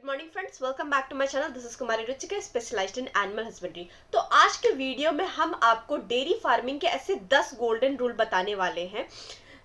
Good morning friends, welcome back to my channel. This is Kumari Ruchika, specialized in animal husbandry. तो आज के video में हम आपको डेयरी फार्मिंग के ऐसे 10 गोल्डन रूल बताने वाले हैं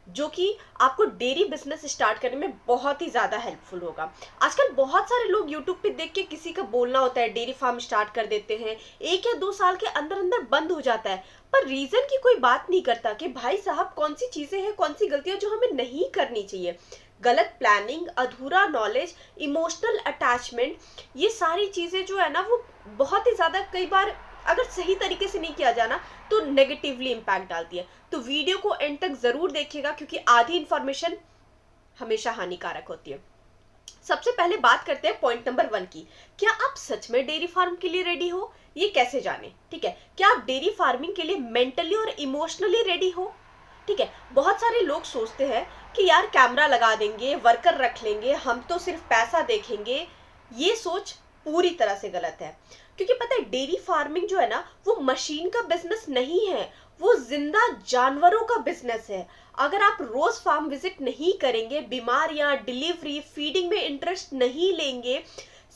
जो कि आपको डेयरी बिजनेस स्टार्ट करने में बहुत ही ज़्यादा हेल्पफुल होगा। आजकल बहुत सारे लोग यूट्यूब पे देख के किसी का बोलना होता है, डेयरी फार्म स्टार्ट कर देते हैं, 1 या 2 साल के अंदर अंदर बंद हो जाता है, पर रीजन की कोई बात नहीं करता कि भाई साहब कौन सी चीज़ें हैं, कौन सी गलतियां जो हमें नहीं करनी चाहिए। गलत प्लानिंग, अधूरा नॉलेज, इमोशनल अटैचमेंट, ये सारी चीज़ें जो है ना वो बहुत ही ज़्यादा कई बार अगर सही तरीके से नहीं किया जाना तो नेगेटिवली इम्पैक्ट डालती है। तो वीडियो को एंड तक ज़रूर देखिएगा क्योंकि आधी इंफॉर्मेशन हमेशा हानिकारक होती है। सबसे पहले बात करते हैं पॉइंट नंबर 1 की। क्या आप सच में डेयरी फार्म के लिए रेडी हो? ये कैसे जाने? ठीक है, क्या आप डेयरी फार्मिंग के लिए मेंटली और इमोशनली रेडी हो? ठीक है, बहुत सारे लोग सोचते हैं कि यार कैमरा लगा देंगे, वर्कर रख लेंगे, हम तो सिर्फ पैसा देखेंगे। ये सोच पूरी तरह से गलत है, क्योंकि पता है डेयरी फार्मिंग जो है ना वो मशीन का बिजनेस नहीं है, वो जिंदा जानवरों का बिजनेस है। अगर आप रोज फार्म विजिट नहीं करेंगे, बीमारियां, डिलीवरी, फीडिंग में इंटरेस्ट नहीं लेंगे,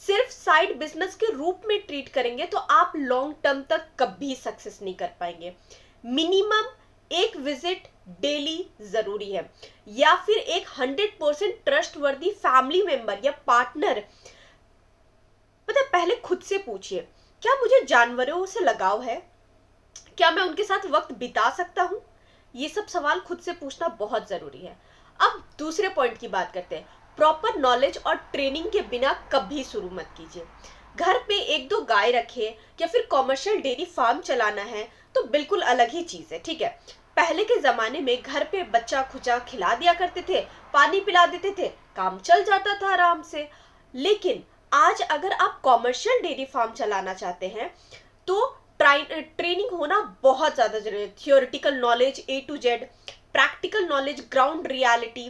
सिर्फ साइड बिजनेस के रूप में ट्रीट करेंगे तो आप लॉन्ग टर्म तक कभी सक्सेस नहीं कर पाएंगे। मिनिमम एक विजिट डेली जरूरी है, या फिर एक 100% ट्रस्टवर्दी फैमिली मेंबर या पार्टनर। पता है, पहले खुद से पूछिए, क्या मुझे जानवरों से लगाव है? क्या मैं उनके साथ वक्त बिता सकता हूं? ये सब सवाल खुद से पूछना बहुत जरूरी है। अब दूसरे पॉइंट की बात करते हैं। प्रॉपर नॉलेज और ट्रेनिंग के बिना कभी शुरू मत कीजिए। घर पे 1-2 गाय रखे या फिर कॉमर्शियल डेयरी फार्म चलाना है तो बिल्कुल अलग ही चीज है। ठीक है, पहले के जमाने में घर पे बच्चा खुचा खिला दिया करते थे, पानी पिला देते थे, काम चल जाता था आराम से। लेकिन आज अगर आप कॉमर्शियल डेयरी फार्म चलाना चाहते हैं तो ट्रेनिंग होना बहुत ज्यादा जरूरी है। Theoretical knowledge A to Z, practical knowledge, ground reality.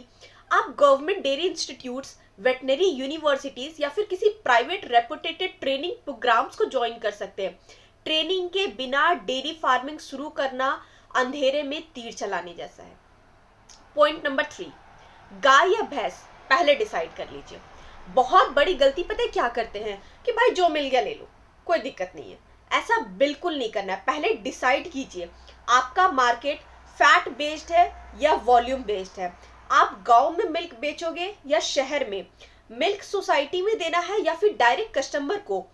आप government dairy institutes, veterinary universities या फिर किसी प्राइवेट रेपुटेटेड ट्रेनिंग प्रोग्राम्स को ज्वाइन कर सकते हैं। ट्रेनिंग के बिना डेयरी फार्मिंग शुरू करना अंधेरे में तीर चलाने जैसा है। पॉइंट नंबर 3, गाय या भैंस पहले डिसाइड कर लीजिए। बहुत बड़ी गलती पता है क्या करते हैं कि भाई जो मिल गया ले लो, कोई दिक्कत नहीं है। ऐसा बिल्कुल नहीं करना है। पहले डिसाइड कीजिए आपका मार्केट फैट बेस्ड है या वॉल्यूम बेस्ड है। आप गांव में मिल्क बेचोगे या शहर में? मिल्क सोसाइटी में देना है या फिर डायरेक्ट कस्टमर को?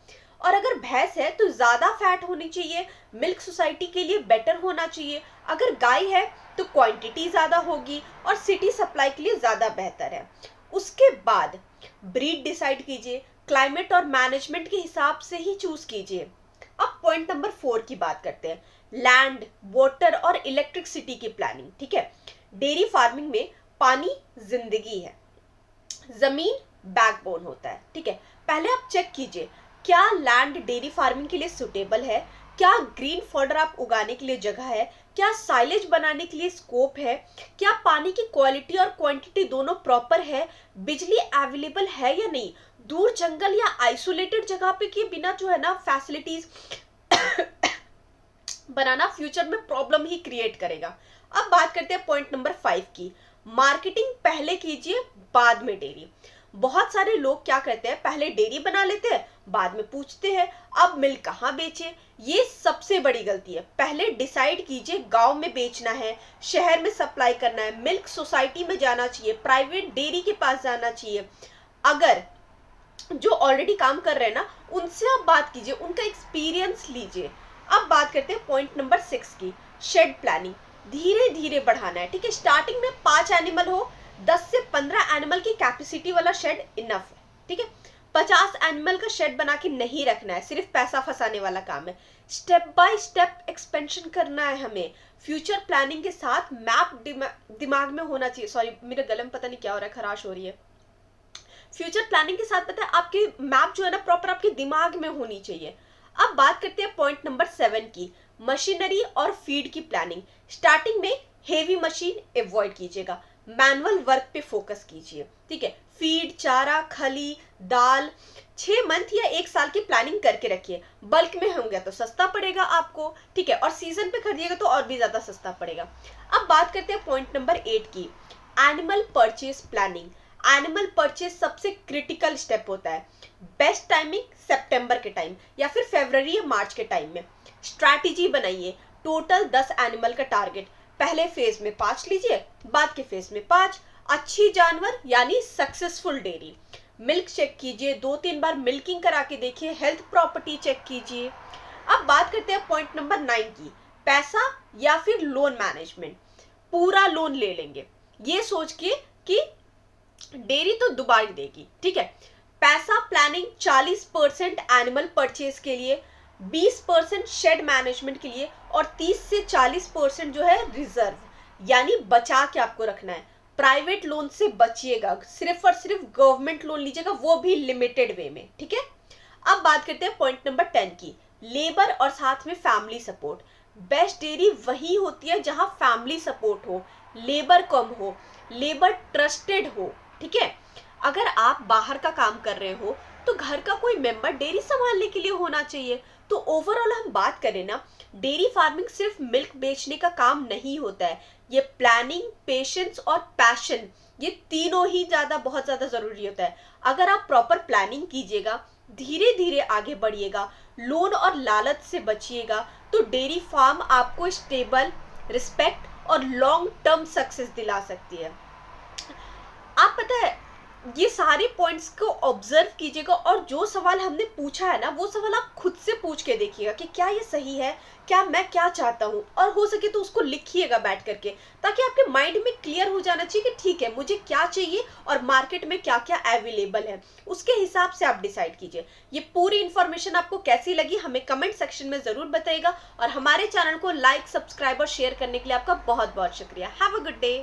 और अगर भैंस है तो ज्यादा फैट होनी चाहिए, मिल्क सोसाइटी के लिए बेटर होना चाहिए। अगर गाय है तो क्वांटिटी ज्यादा होगी और सिटी सप्लाई के लिए ज्यादा बेहतर है। उसके बाद ब्रीड डिसाइड कीजिए, क्लाइमेट और मैनेजमेंट के हिसाब से ही चूज कीजिए। अब पॉइंट नंबर 4 की बात करते हैं, लैंड, वाटर और इलेक्ट्रिसिटी की प्लानिंग। ठीक है, डेयरी फार्मिंग में पानी जिंदगी है, जमीन बैकबोन होता है। ठीक है, पहले आप चेक कीजिए क्या लैंड डेयरी फार्मिंग के लिए सुटेबल है, क्या ग्रीन फॉडर आप उगाने के लिए जगह है, क्या साइलेज बनाने के लिए स्कोप है, क्या पानी की क्वालिटी और क्वांटिटी दोनों प्रॉपर है, बिजली अवेलेबल है या नहीं। दूर जंगल या आइसोलेटेड जगह पे के बिना जो है ना फैसिलिटीज बनाना फ्यूचर में प्रॉब्लम ही क्रिएट करेगा। अब बात करते हैं पॉइंट नंबर 5 की। मार्केटिंग पहले कीजिए, बाद में डेयरी। बहुत सारे लोग क्या करते हैं, पहले डेयरी बना लेते हैं, बाद में पूछते हैं अब मिल्क कहाँ बेचे। ये सबसे बड़ी गलती है। पहले डिसाइड कीजिए गांव में बेचना है, शहर में सप्लाई करना है, मिल्क सोसाइटी में जाना चाहिए, प्राइवेट डेयरी के पास जाना चाहिए। अगर जो ऑलरेडी काम कर रहे हैं ना उनसे आप बात कीजिए, उनका एक्सपीरियंस लीजिए। अब बात करते हैं पॉइंट नंबर 6 की, शेड प्लानिंग। धीरे धीरे बढ़ाना है। ठीक है, स्टार्टिंग में 5 एनिमल हो, 10 से 15 एनिमल की कैपेसिटी वाला शेड इनफ है। ठीक है, 50 एनिमल का शेड बना के नहीं रखना है, सिर्फ पैसा फंसाने वाला काम है। स्टेप बाय स्टेप एक्सपेंशन करना है हमें। फ्यूचर प्लानिंग के साथ मैप दिमाग में होना चाहिए। सॉरी, मेरे गले में पता नहीं क्या हो रहा है, खराश हो रही है। फ्यूचर प्लानिंग के साथ पता है आपकी मैप जो है ना प्रॉपर आपके दिमाग में होनी चाहिए। अब बात करते हैं पॉइंट नंबर 7 की, मशीनरी और फीड की प्लानिंग। स्टार्टिंग में हेवी मशीन अवॉइड कीजिएगा, मैनुअल वर्क पे फोकस कीजिए। ठीक है, फीड, चारा, खली, दाल 6 मंथ या 1 साल की प्लानिंग करके रखिए। बल्क में होंगे तो सस्ता पड़ेगा आपको। ठीक है, और सीजन पे खरीदिएगा तो और भी ज्यादा सस्ता पड़ेगा। अब बात करते हैं पॉइंट नंबर 8 की, animal purchase planning. Animal purchase सबसे क्रिटिकल स्टेप होता है। बेस्ट टाइमिंग सितंबर के टाइम या फिर फरवरी या मार्च के टाइम में। स्ट्रैटेजी बनाइए, टोटल 10 एनिमल का टारगेट, पहले फेज में 5 लीजिए, बाद के फेज में 5। अच्छी जानवर यानी सक्सेसफुल डेयरी। मिल्क चेक कीजिए, 2-3 बार मिल्किंग करा के देखिए, हेल्थ प्रॉपर्टी चेक कीजिए। अब बात करते हैं पॉइंट नंबर 9 की, पैसा या फिर लोन मैनेजमेंट। पूरा लोन ले लेंगे ये सोच के कि डेयरी तो दुबारा देगी, ठीक है। पैसा प्लानिंग 40% एनिमल परचेज के लिए, 20% शेड मैनेजमेंट के लिए और 30 से 40% जो है रिजर्व यानी बचा के आपको रखना है। प्राइवेट लोन से बचिएगा, सिर्फ और सिर्फ गवर्नमेंट लोन लीजिएगा, वो भी लिमिटेड वे में, ठीक है। अब बात करते हैं पॉइंट नंबर 10 की, लेबर और साथ में फैमिली सपोर्ट। बेस्ट डेयरी वही होती है जहां फैमिली सपोर्ट हो, लेबर कम हो, लेबर ट्रस्टेड हो, ठीक है। अगर आप बाहर का काम कर रहे हो तो घर का कोई मेंबर डेयरी संभालने के लिए होना चाहिए। तो ओवरऑल हम बात करें ना, डेयरी फार्मिंग सिर्फ मिल्क बेचने का काम नहीं होता है, ये प्लानिंग, पेशेंस और पैशन, ये तीनों ही बहुत ज्यादा जरूरी होता है। अगर आप प्रॉपर प्लानिंग कीजिएगा, धीरे धीरे आगे बढ़िएगा, लोन और लालच से बचिएगा, तो डेयरी फार्म आपको स्टेबल, रिस्पेक्ट और लॉन्ग टर्म सक्सेस दिला सकती है। आप पता है ये सारे पॉइंट्स को ऑब्जर्व कीजिएगा और जो सवाल हमने पूछा है ना वो सवाल आप खुद से पूछ के देखिएगा कि क्या ये सही है, क्या मैं क्या चाहता हूँ, और हो सके तो उसको लिखिएगा बैठ करके, ताकि आपके माइंड में क्लियर हो जाना चाहिए कि ठीक है मुझे क्या चाहिए और मार्केट में क्या क्या अवेलेबल है, उसके हिसाब से आप डिसाइड कीजिए। ये पूरी इन्फॉर्मेशन आपको कैसी लगी हमें कमेंट सेक्शन में जरूर बताइएगा, और हमारे चैनल को लाइक, सब्सक्राइब और शेयर करने के लिए आपका बहुत बहुत शुक्रिया। Have a good day.